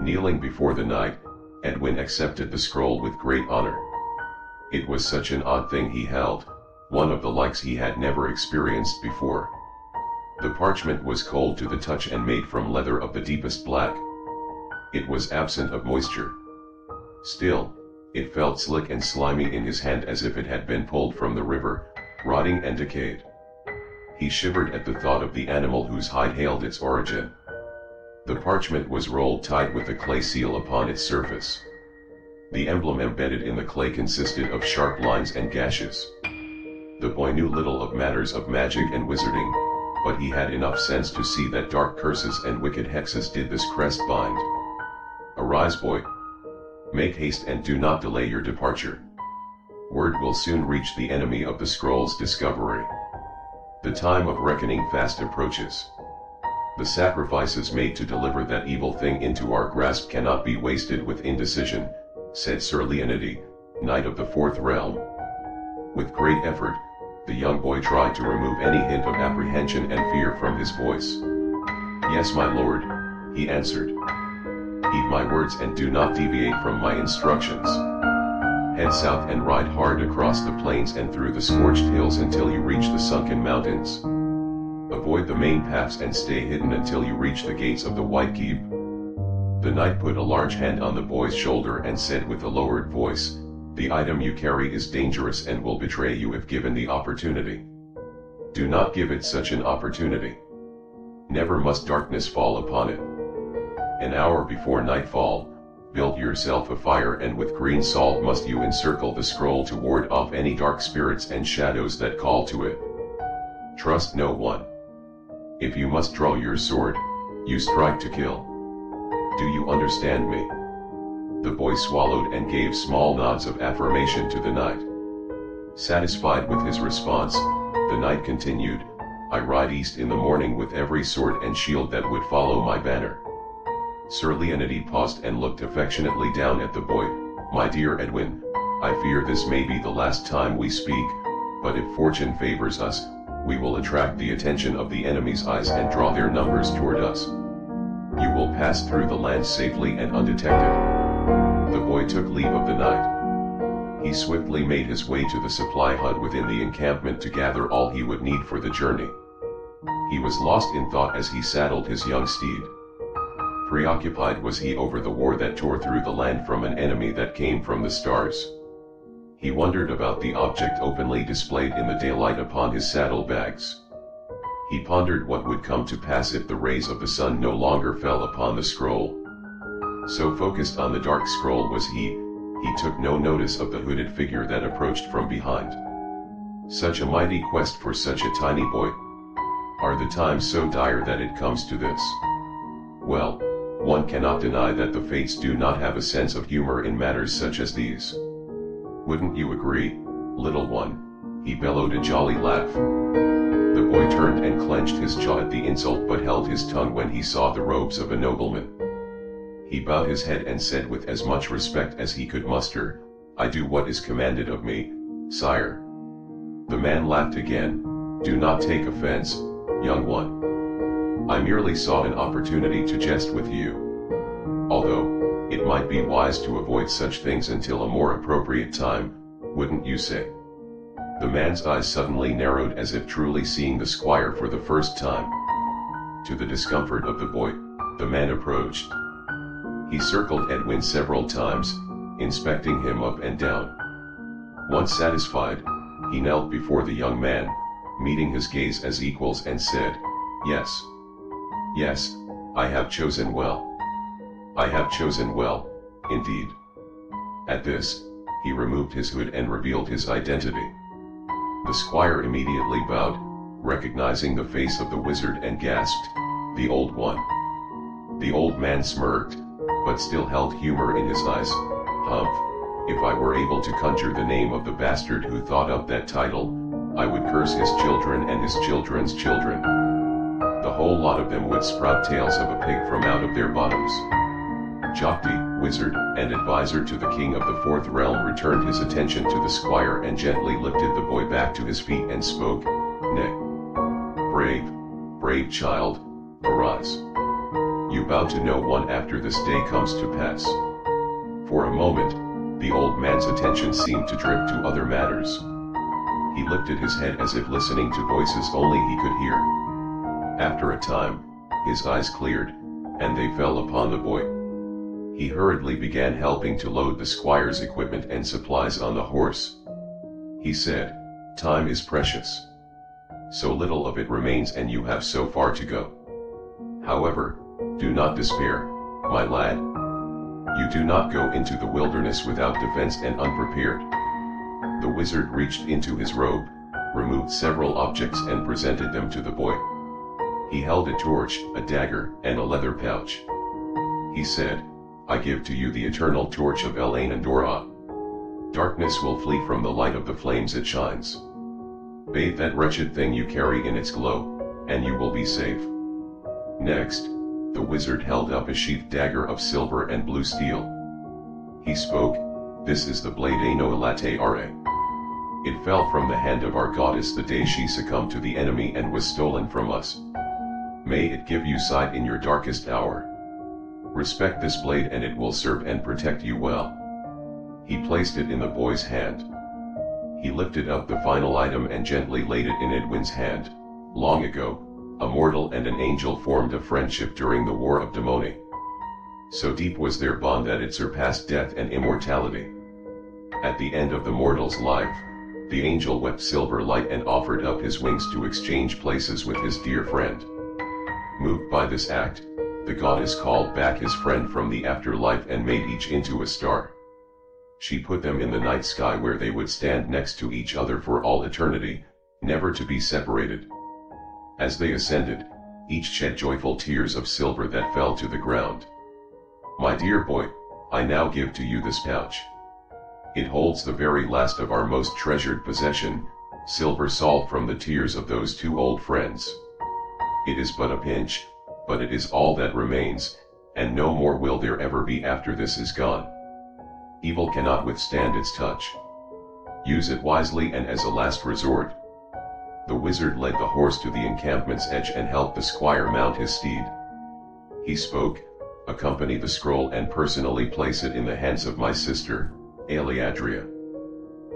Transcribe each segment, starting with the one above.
Kneeling before the knight, Edwin accepted the scroll with great honor. It was such an odd thing he held, one of the likes he had never experienced before. The parchment was cold to the touch and made from leather of the deepest black. It was absent of moisture. Still, it felt slick and slimy in his hand as if it had been pulled from the river, rotting and decayed. He shivered at the thought of the animal whose hide hailed its origin. The parchment was rolled tight with a clay seal upon its surface. The emblem embedded in the clay consisted of sharp lines and gashes. The boy knew little of matters of magic and wizarding, but he had enough sense to see that dark curses and wicked hexes did this crest bind. Arise, boy. Make haste and do not delay your departure. Word will soon reach the enemy of the scroll's discovery. The time of reckoning fast approaches. The sacrifices made to deliver that evil thing into our grasp cannot be wasted with indecision, said Sir Leonidi, Knight of the Fourth Realm. With great effort, the young boy tried to remove any hint of apprehension and fear from his voice. Yes, my lord, he answered. Heed my words and do not deviate from my instructions. Head south and ride hard across the plains and through the scorched hills until you reach the sunken mountains. Avoid the main paths and stay hidden until you reach the gates of the White Keep. The knight put a large hand on the boy's shoulder and said with a lowered voice, the item you carry is dangerous and will betray you if given the opportunity. Do not give it such an opportunity. Never must darkness fall upon it. An hour before nightfall, build yourself a fire and with green salt must you encircle the scroll to ward off any dark spirits and shadows that call to it. Trust no one. If you must draw your sword, you strike to kill. Do you understand me? The boy swallowed and gave small nods of affirmation to the knight. Satisfied with his response, the knight continued, I ride east in the morning with every sword and shield that would follow my banner. Sir Leonidi paused and looked affectionately down at the boy. My dear Edwin, I fear this may be the last time we speak, but if fortune favors us, we will attract the attention of the enemy's eyes and draw their numbers toward us. You will pass through the land safely and undetected. The boy took leave of the knight. He swiftly made his way to the supply hut within the encampment to gather all he would need for the journey. He was lost in thought as he saddled his young steed. Preoccupied was he over the war that tore through the land from an enemy that came from the stars. He wondered about the object openly displayed in the daylight upon his saddlebags. He pondered what would come to pass if the rays of the sun no longer fell upon the scroll. So focused on the dark scroll was he took no notice of the hooded figure that approached from behind. Such a mighty quest for such a tiny boy. Are the times so dire that it comes to this? Well, one cannot deny that the fates do not have a sense of humor in matters such as these. Wouldn't you agree, little one? He bellowed a jolly laugh. The boy turned and clenched his jaw at the insult but held his tongue when he saw the robes of a nobleman. He bowed his head and said with as much respect as he could muster, I do what is commanded of me, sire. The man laughed again. Do not take offense, young one. I merely saw an opportunity to jest with you. Although, it might be wise to avoid such things until a more appropriate time, wouldn't you say? The man's eyes suddenly narrowed as if truly seeing the squire for the first time. To the discomfort of the boy, the man approached. He circled Edwin several times, inspecting him up and down. Once satisfied, he knelt before the young man, meeting his gaze as equals and said, Yes. Yes, I have chosen well. I have chosen well, indeed. At this, he removed his hood and revealed his identity. The squire immediately bowed, recognizing the face of the wizard and gasped, The Old One. The old man smirked, but still held humor in his eyes. Humph, if I were able to conjure the name of the bastard who thought up that title, I would curse his children and his children's children. The whole lot of them would sprout tails of a pig from out of their bottoms. Jokti, wizard, and advisor to the king of the fourth realm returned his attention to the squire and gently lifted the boy back to his feet and spoke, Nay. Brave child, arise. you vow to no one after this day comes to pass. For a moment, the old man's attention seemed to drift to other matters. He lifted his head as if listening to voices only he could hear. After a time, his eyes cleared, and they fell upon the boy. He hurriedly began helping to load the squire's equipment and supplies on the horse. He said, "Time is precious. So little of it remains and you have so far to go. However, do not despair, my lad. You do not go into the wilderness without defense and unprepared." The wizard reached into his robe, removed several objects and presented them to the boy. He held a torch, a dagger, and a leather pouch. He said, "I give to you the eternal torch of Elaine and Dora. Darkness will flee from the light of the flames it shines. Bathe that wretched thing you carry in its glow, and you will be safe." Next, the wizard held up a sheathed dagger of silver and blue steel. He spoke, "This is the blade Ano Elate Are. It fell from the hand of our goddess the day she succumbed to the enemy and was stolen from us. May it give you sight in your darkest hour. Respect this blade and it will serve and protect you well." He placed it in the boy's hand. He lifted up the final item and gently laid it in Edwin's hand. Long ago, a mortal and an angel formed a friendship during the War of Demone. So deep was their bond that it surpassed death and immortality. At the end of the mortal's life, the angel wept silver light and offered up his wings to exchange places with his dear friend. Moved by this act, the goddess called back his friend from the afterlife and made each into a star. She put them in the night sky where they would stand next to each other for all eternity, never to be separated. As they ascended, each shed joyful tears of silver that fell to the ground. "My dear boy, I now give to you this pouch. It holds the very last of our most treasured possession, silver salt from the tears of those two old friends. It is but a pinch, but it is all that remains, and no more will there ever be after this is gone. Evil cannot withstand its touch. Use it wisely and as a last resort." The wizard led the horse to the encampment's edge and helped the squire mount his steed. He spoke, "Accompany the scroll and personally place it in the hands of my sister, Aleadria.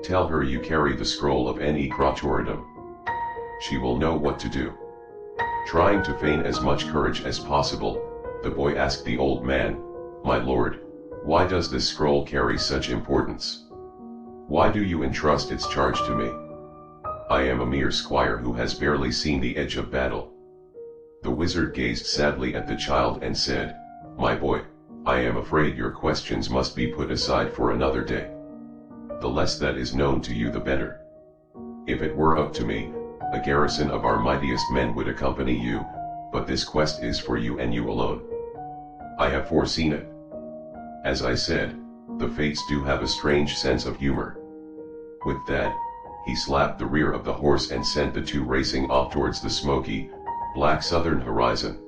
Tell her you carry the scroll of Eni Crotoridum. She will know what to do." Trying to feign as much courage as possible, the boy asked the old man, "My lord, why does this scroll carry such importance? Why do you entrust its charge to me? I am a mere squire who has barely seen the edge of battle." The wizard gazed sadly at the child and said, "My boy, I am afraid your questions must be put aside for another day. The less that is known to you the better. If it were up to me, a garrison of our mightiest men would accompany you, but this quest is for you and you alone. I have foreseen it. As I said, the fates do have a strange sense of humor." With that, he slapped the rear of the horse and sent the two racing off towards the smoky, black southern horizon.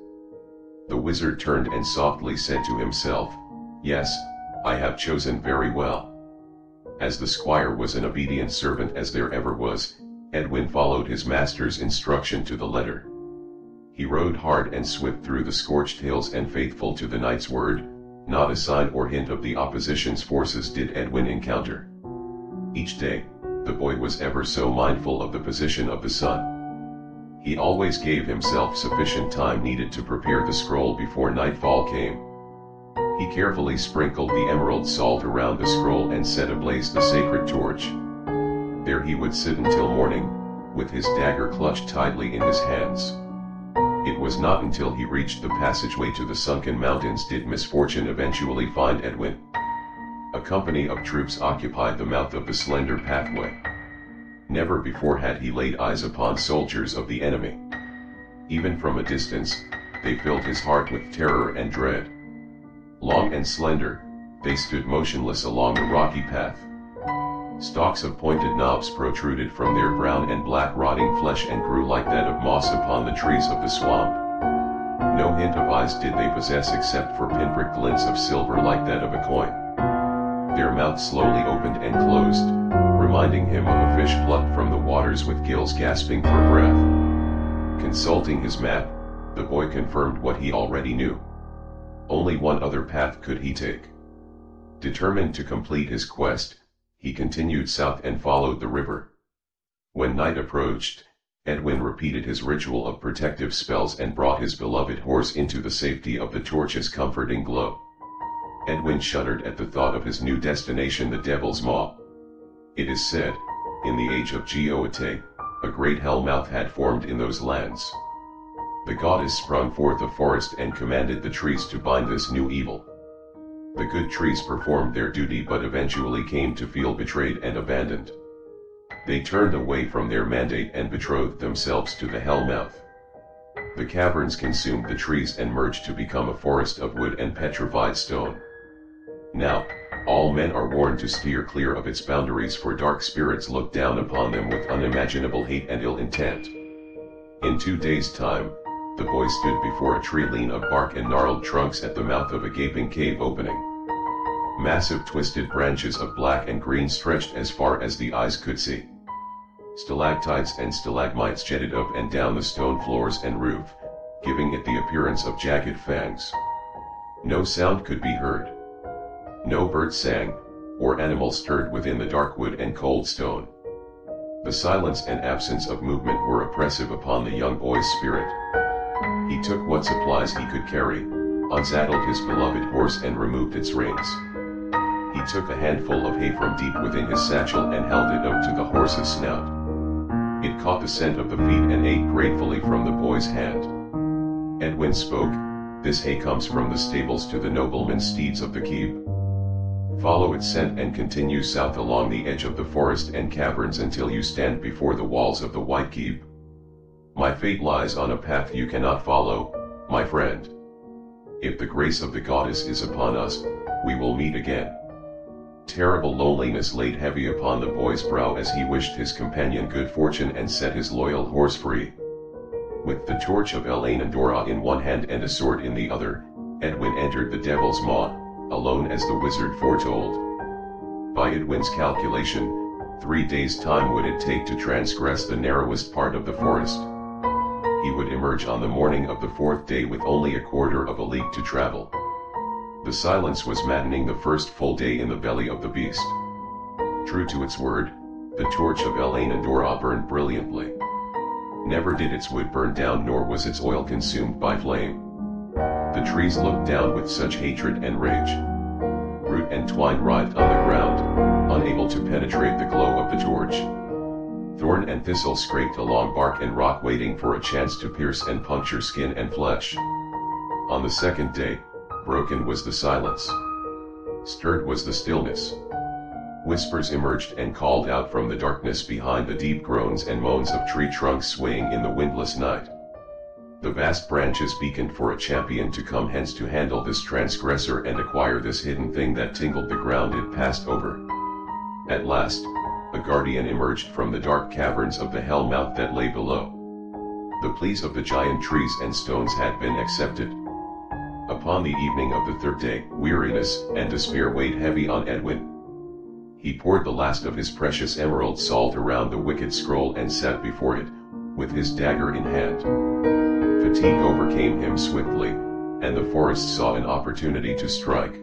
The wizard turned and softly said to himself, "Yes, I have chosen very well." As the squire was an obedient servant as there ever was, Edwin followed his master's instruction to the letter. He rode hard and swift through the scorched hills and faithful to the knight's word, not a sign or hint of the opposition's forces did Edwin encounter. Each day, the boy was ever so mindful of the position of the sun. He always gave himself sufficient time needed to prepare the scroll before nightfall came. He carefully sprinkled the emerald salt around the scroll and set ablaze the sacred torch. There he would sit until morning, with his dagger clutched tightly in his hands. It was not until he reached the passageway to the sunken mountains did misfortune eventually find Edwin. A company of troops occupied the mouth of the slender pathway. Never before had he laid eyes upon soldiers of the enemy. Even from a distance, they filled his heart with terror and dread. Long and slender, they stood motionless along the rocky path. Stalks of pointed knobs protruded from their brown and black rotting flesh and grew like that of moss upon the trees of the swamp. No hint of eyes did they possess except for pinprick glints of silver like that of a coin. Their mouths slowly opened and closed, reminding him of a fish plucked from the waters with gills gasping for breath. Consulting his map, the boy confirmed what he already knew. Only one other path could he take. Determined to complete his quest, he continued south and followed the river. When night approached, Edwin repeated his ritual of protective spells and brought his beloved horse into the safety of the torch's comforting glow. Edwin shuddered at the thought of his new destination, the Devil's Maw. It is said, in the age of Geoite, a great hellmouth had formed in those lands. The goddess sprung forth a forest and commanded the trees to bind this new evil. The good trees performed their duty but eventually came to feel betrayed and abandoned. They turned away from their mandate and betrothed themselves to the hellmouth. The caverns consumed the trees and merged to become a forest of wood and petrified stone. Now, all men are warned to steer clear of its boundaries, for dark spirits look down upon them with unimaginable hate and ill intent. In 2 days' time, the boy stood before a tree lean of bark and gnarled trunks at the mouth of a gaping cave opening. Massive twisted branches of black and green stretched as far as the eyes could see. Stalactites and stalagmites jetted up and down the stone floors and roof, giving it the appearance of jagged fangs. No sound could be heard. No bird sang, or animal stirred within the dark wood and cold stone. The silence and absence of movement were oppressive upon the young boy's spirit. He took what supplies he could carry, unsaddled his beloved horse and removed its reins. He took a handful of hay from deep within his satchel and held it up to the horse's snout. It caught the scent of the feet and ate gratefully from the boy's hand. Edwin spoke, "This hay comes from the stables to the nobleman's steeds of the keep. Follow its scent and continue south along the edge of the forest and caverns until you stand before the walls of the White Keep. My fate lies on a path you cannot follow, my friend. If the grace of the goddess is upon us, we will meet again." Terrible loneliness laid heavy upon the boy's brow as he wished his companion good fortune and set his loyal horse free. With the torch of Elaine and Dora in one hand and a sword in the other, Edwin entered the Devil's Maw, alone as the wizard foretold. By Edwin's calculation, 3 days' time would it take to transgress the narrowest part of the forest. He would emerge on the morning of the 4th day with only a quarter of a league to travel. The silence was maddening the first full day in the belly of the beast. True to its word, the torch of Elaine and Dora burned brilliantly. Never did its wood burn down, nor was its oil consumed by flame. The trees looked down with such hatred and rage. Root and twine writhed on the ground, unable to penetrate the glow of the torch. Thorn and thistle scraped along bark and rock, waiting for a chance to pierce and puncture skin and flesh. On the 2nd day, broken was the silence. Stirred was the stillness. Whispers emerged and called out from the darkness behind the deep groans and moans of tree trunks swaying in the windless night. The vast branches beaconed for a champion to come hence to handle this transgressor and acquire this hidden thing that tingled the ground it passed over. At last, a guardian emerged from the dark caverns of the hellmouth that lay below. The pleas of the giant trees and stones had been accepted. Upon the evening of the 3rd day, weariness and despair weighed heavy on Edwin. He poured the last of his precious emerald salt around the wicked scroll and sat before it, with his dagger in hand. Fatigue overcame him swiftly, and the forest saw an opportunity to strike.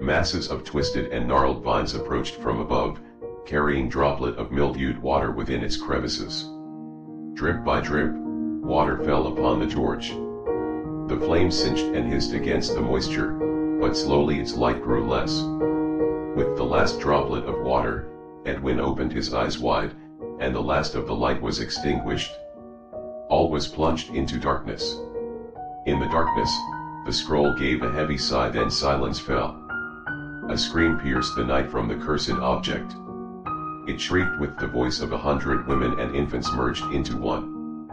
Masses of twisted and gnarled vines approached from above, carrying droplet of mildewed water within its crevices. Drip by drip, water fell upon the torch. The flame singed and hissed against the moisture, but slowly its light grew less. With the last droplet of water, Edwin opened his eyes wide, and the last of the light was extinguished. All was plunged into darkness. In the darkness, the scroll gave a heavy sigh, then silence fell. A scream pierced the night from the cursed object. It shrieked with the voice of 100 women and infants merged into one.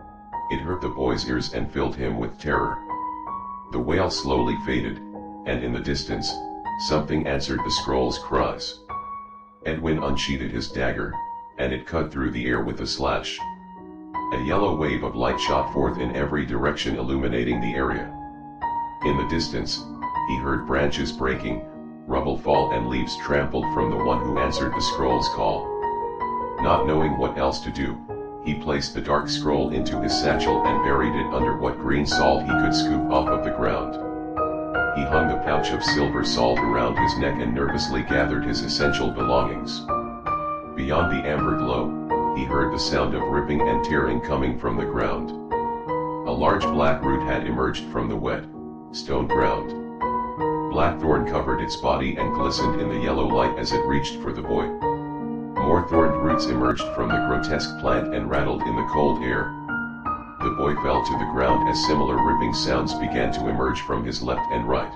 It hurt the boy's ears and filled him with terror. The wail slowly faded, and in the distance, something answered the scroll's cries. Edwin unsheathed his dagger, and it cut through the air with a slash. A yellow wave of light shot forth in every direction, illuminating the area. In the distance, he heard branches breaking, rubble fall and leaves trampled from the one who answered the scroll's call. Not knowing what else to do, he placed the dark scroll into his satchel and buried it under what green salt he could scoop off of the ground. He hung the pouch of silver salt around his neck and nervously gathered his essential belongings. Beyond the amber glow, he heard the sound of ripping and tearing coming from the ground. A large black root had emerged from the wet, stone ground. Blackthorn covered its body and glistened in the yellow light as it reached for the boy. More thorned roots emerged from the grotesque plant and rattled in the cold air. The boy fell to the ground as similar ripping sounds began to emerge from his left and right.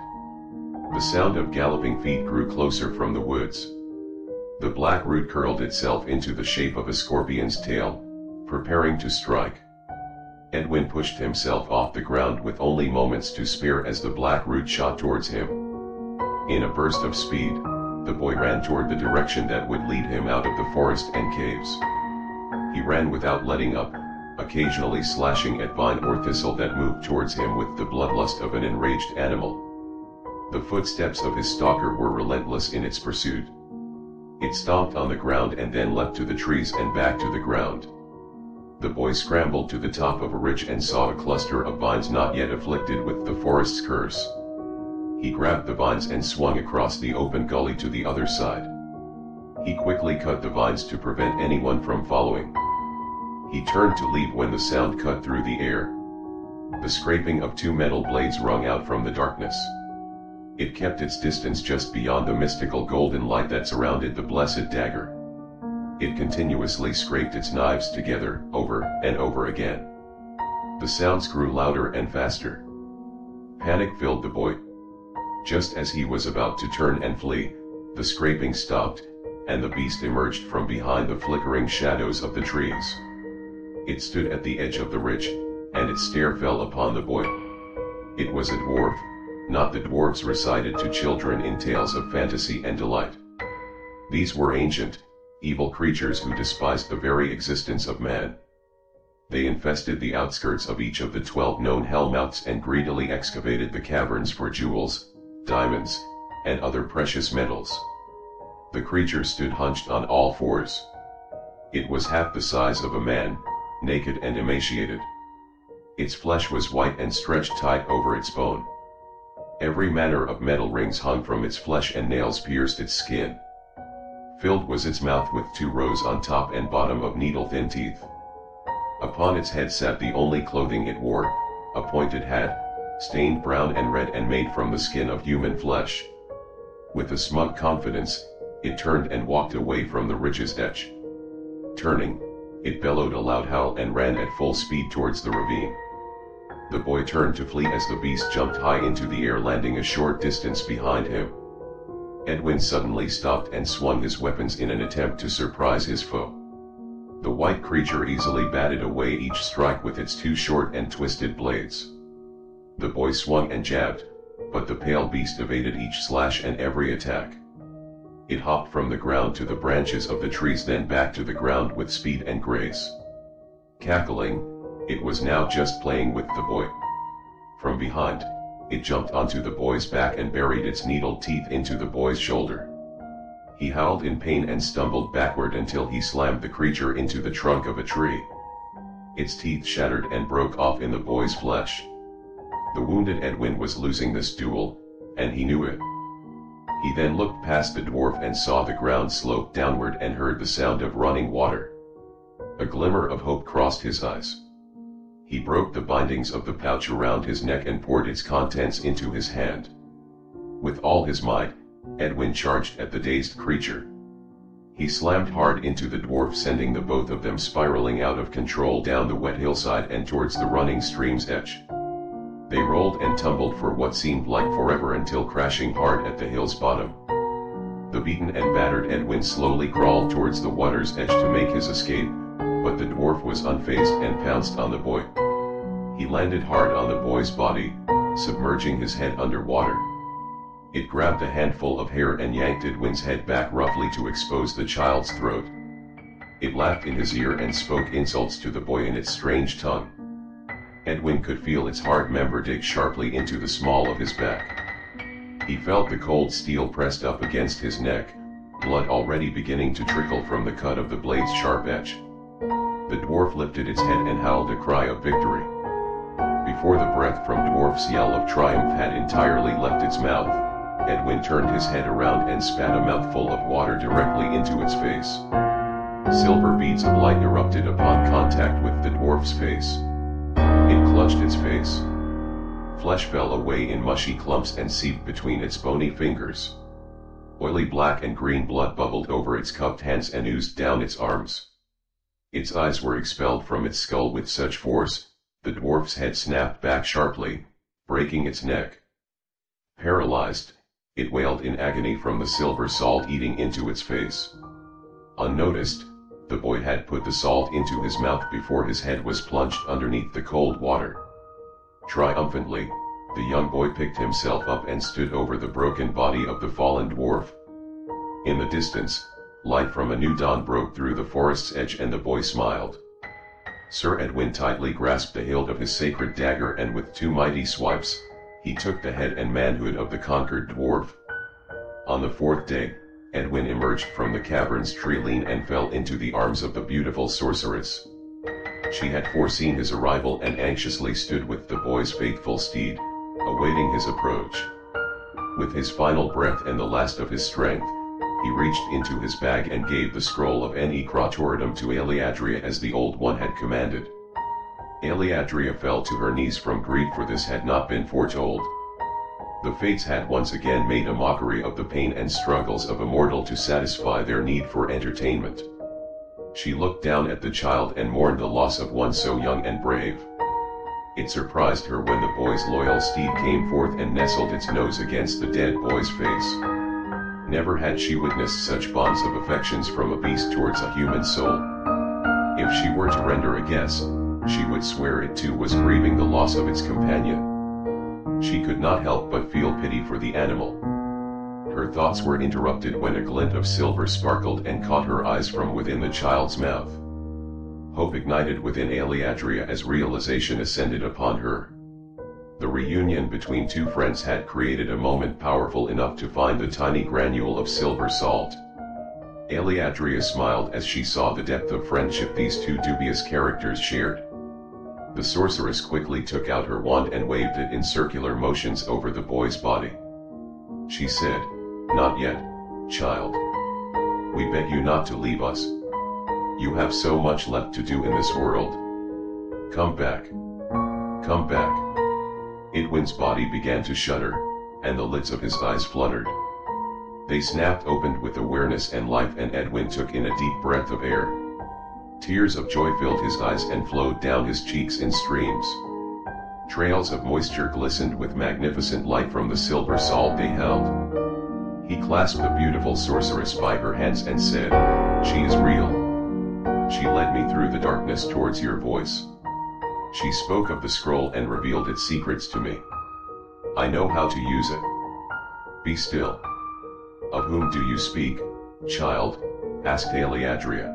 The sound of galloping feet grew closer from the woods. The black root curled itself into the shape of a scorpion's tail, preparing to strike. Edwin pushed himself off the ground with only moments to spare as the black root shot towards him. In a burst of speed, the boy ran toward the direction that would lead him out of the forest and caves. He ran without letting up, occasionally slashing at vine or thistle that moved towards him with the bloodlust of an enraged animal. The footsteps of his stalker were relentless in its pursuit. It stomped on the ground and then leapt to the trees and back to the ground. The boy scrambled to the top of a ridge and saw a cluster of vines not yet afflicted with the forest's curse. He grabbed the vines and swung across the open gully to the other side. He quickly cut the vines to prevent anyone from following. He turned to leave when the sound cut through the air. The scraping of two metal blades rung out from the darkness. It kept its distance just beyond the mystical golden light that surrounded the blessed dagger. It continuously scraped its knives together, over and over again. The sounds grew louder and faster. Panic filled the boy. Just as he was about to turn and flee, the scraping stopped, and the beast emerged from behind the flickering shadows of the trees. It stood at the edge of the ridge, and its stare fell upon the boy. It was a dwarf, not the dwarves recited to children in tales of fantasy and delight. These were ancient, evil creatures who despised the very existence of man. They infested the outskirts of each of the 12 known hellmouths and greedily excavated the caverns for jewels, diamonds, and other precious metals. The creature stood hunched on all fours. It was half the size of a man, naked and emaciated. Its flesh was white and stretched tight over its bone. Every manner of metal rings hung from its flesh and nails pierced its skin. Filled was its mouth with 2 rows on top and bottom of needle-thin teeth. Upon its head sat the only clothing it wore, a pointed hat, stained brown and red and made from the skin of human flesh. With a smug confidence, it turned and walked away from the ridge's edge. Turning, it bellowed a loud howl and ran at full speed towards the ravine. The boy turned to flee as the beast jumped high into the air, landing a short distance behind him. Edwin suddenly stopped and swung his weapons in an attempt to surprise his foe. The white creature easily batted away each strike with its 2 short and twisted blades. The boy swung and jabbed, but the pale beast evaded each slash and every attack. It hopped from the ground to the branches of the trees, then back to the ground with speed and grace. Cackling, it was now just playing with the boy. From behind, it jumped onto the boy's back and buried its needled teeth into the boy's shoulder. He howled in pain and stumbled backward until he slammed the creature into the trunk of a tree. Its teeth shattered and broke off in the boy's flesh. The wounded Edwin was losing this duel, and he knew it. He then looked past the dwarf and saw the ground slope downward and heard the sound of running water. A glimmer of hope crossed his eyes. He broke the bindings of the pouch around his neck and poured its contents into his hand. With all his might, Edwin charged at the dazed creature. He slammed hard into the dwarf, sending the both of them spiraling out of control down the wet hillside and towards the running stream's edge. They rolled and tumbled for what seemed like forever until crashing hard at the hill's bottom. The beaten and battered Edwin slowly crawled towards the water's edge to make his escape, but the dwarf was unfazed and pounced on the boy. He landed hard on the boy's body, submerging his head underwater. It grabbed a handful of hair and yanked Edwin's head back roughly to expose the child's throat. It laughed in his ear and spoke insults to the boy in its strange tongue. Edwin could feel its hard member dig sharply into the small of his back. He felt the cold steel pressed up against his neck, blood already beginning to trickle from the cut of the blade's sharp edge. The dwarf lifted its head and howled a cry of victory. Before the breath from Dwarf's yell of triumph had entirely left its mouth, Edwin turned his head around and spat a mouthful of water directly into its face. Silver beads of light erupted upon contact with the dwarf's face. It clutched its face. Flesh fell away in mushy clumps and seeped between its bony fingers. Oily black and green blood bubbled over its cupped hands and oozed down its arms. Its eyes were expelled from its skull with such force, the dwarf's head snapped back sharply, breaking its neck. Paralyzed, it wailed in agony from the silver salt eating into its face. Unnoticed, the boy had put the salt into his mouth before his head was plunged underneath the cold water. Triumphantly, the young boy picked himself up and stood over the broken body of the fallen dwarf. In the distance, light from a new dawn broke through the forest's edge and the boy smiled. Sir Edwin tightly grasped the hilt of his sacred dagger and with two mighty swipes, he took the head and manhood of the conquered dwarf. On the fourth day, Edwin emerged from the cavern's tree lean and fell into the arms of the beautiful sorceress. She had foreseen his arrival and anxiously stood with the boy's faithful steed, awaiting his approach. With his final breath and the last of his strength, he reached into his bag and gave the scroll of Ne Crotoridum to Eleadria as the Old One had commanded. Eleadria fell to her knees from grief, for this had not been foretold. The fates had once again made a mockery of the pain and struggles of a mortal to satisfy their need for entertainment. She looked down at the child and mourned the loss of one so young and brave. It surprised her when the boy's loyal steed came forth and nestled its nose against the dead boy's face. Never had she witnessed such bonds of affections from a beast towards a human soul. If she were to render a guess, she would swear it too was grieving the loss of its companion. She could not help but feel pity for the animal. Her thoughts were interrupted when a glint of silver sparkled and caught her eyes from within the child's mouth. Hope ignited within Eleadria as realization ascended upon her. The reunion between two friends had created a moment powerful enough to find the tiny granule of silver salt. Eleadria smiled as she saw the depth of friendship these two dubious characters shared. The sorceress quickly took out her wand and waved it in circular motions over the boy's body. She said, "Not yet, child. We beg you not to leave us. You have so much left to do in this world. Come back. Come back." Edwin's body began to shudder, and the lids of his eyes fluttered. They snapped open with awareness and life, and Edwin took in a deep breath of air. Tears of joy filled his eyes and flowed down his cheeks in streams. Trails of moisture glistened with magnificent light from the silver salt they held. He clasped the beautiful sorceress by her hands and said, "She is real. She led me through the darkness towards your voice. She spoke of the scroll and revealed its secrets to me. I know how to use it. Be still." "Of whom do you speak, child?" asked Eleadria.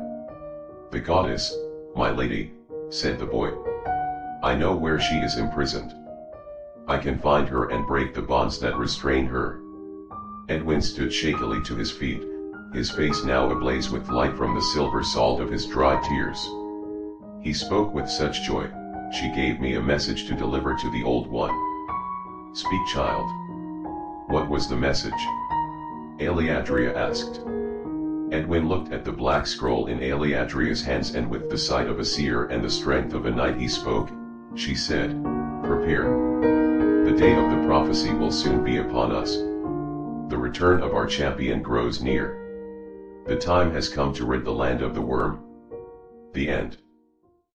"The goddess, my lady," said the boy. "I know where she is imprisoned. I can find her and break the bonds that restrain her." Edwin stood shakily to his feet, his face now ablaze with light from the silver salt of his dried tears. He spoke with such joy, "She gave me a message to deliver to the Old One." "Speak, child. What was the message?" Eleadria asked. Edwin looked at the black scroll in Eleadria's hands, and with the sight of a seer and the strength of a knight he spoke. She said, "Prepare. The day of the prophecy will soon be upon us. The return of our champion grows near. The time has come to rid the land of the worm." The end.